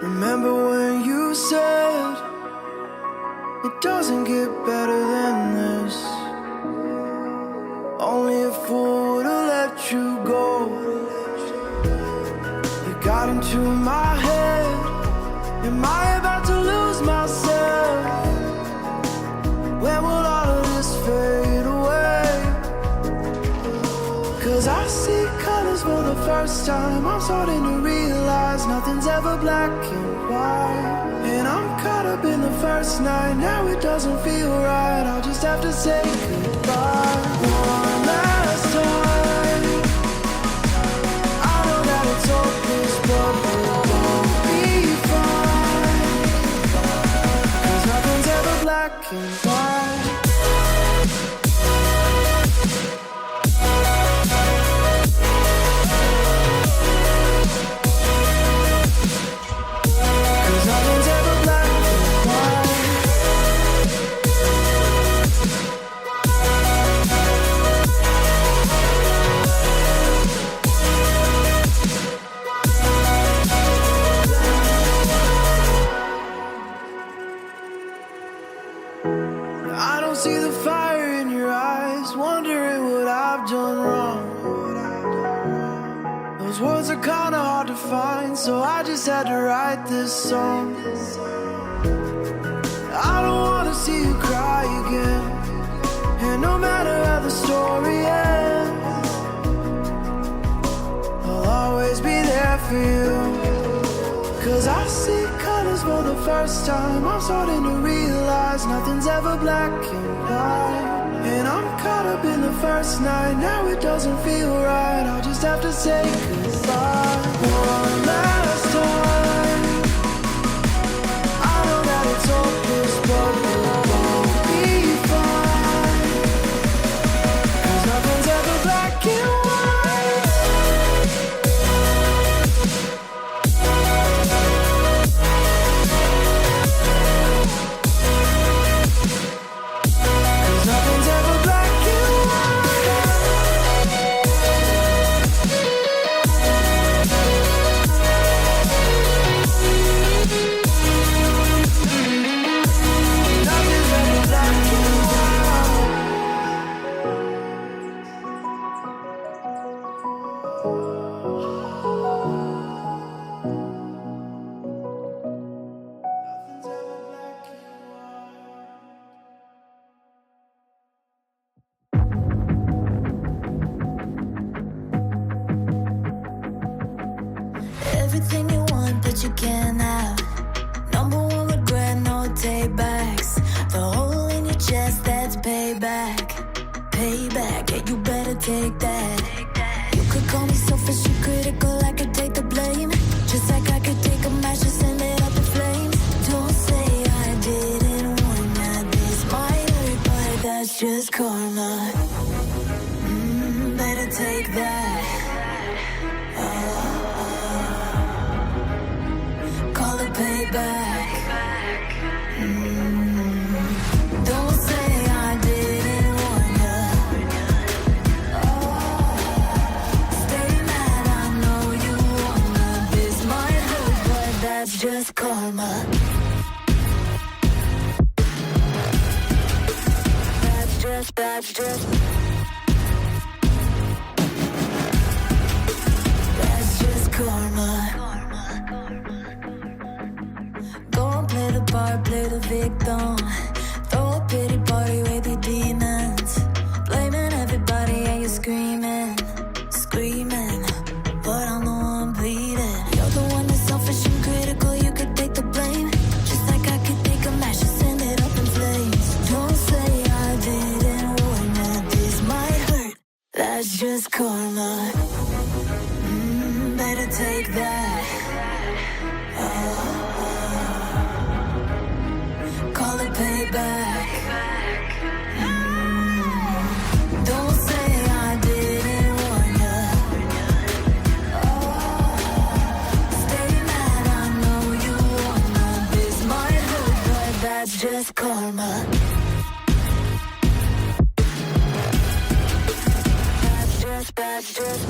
Remember when you said it doesn't get better than this? Only a fool would've let you go. You got into my head. Am I about to lose myself? When will all of this fade away? 'Cause I see colors for the first time. I'm starting to realize nothing's ever black and white. And I'm caught up in the first night. Now it doesn't feel right. I'll just have to say goodbye one last time. I know that it's hopeless, but we'll both be fine. 'Cause nothing's ever black and white. See the fire in your eyes, wondering what I've done wrong. Those words are kinda hard to find, so I just had to write this song. I don't wanna see you cry again, and no matter how the story ends, I'll always be there for you. 'Cause I see colors for the first time. I'm starting to realize nothing's ever black and white. And I'm caught up in the first night. Now it doesn't feel right. I'll just have to say goodbye one last time. I know that it's hopeless, but we'll both be fine. 'Cause nothing's ever black and white. Everything you want that you can't have. Number one regret, no take backs. The hole in your chest, that's payback. Payback, yeah, you better take that. You could call me selfish and critical, I could take the blame. Just like I could take a match and send it up in flames. Don't say I didn't warn ya. This might hurt, but that's just karma. Better take that. Call it payback. Don't say I didn't warn ya. Stay mad, I know you wanna. This might hurt, but that's just karma. That's just karma. Go and play the part, play the victim. Throw a pity party with your demons. Blaming everybody and you're screaming. But I'm the one bleeding. You're the one that's selfish and critical, you could take the blame. Just like I could take a match and send it up in flames. Don't say I didn't warn ya. This might hurt, that's just karma. Better take that. Call it payback. Don't say I didn't warn ya. Stay mad, I know you wanna. This might hurt, but that's just karma. That's just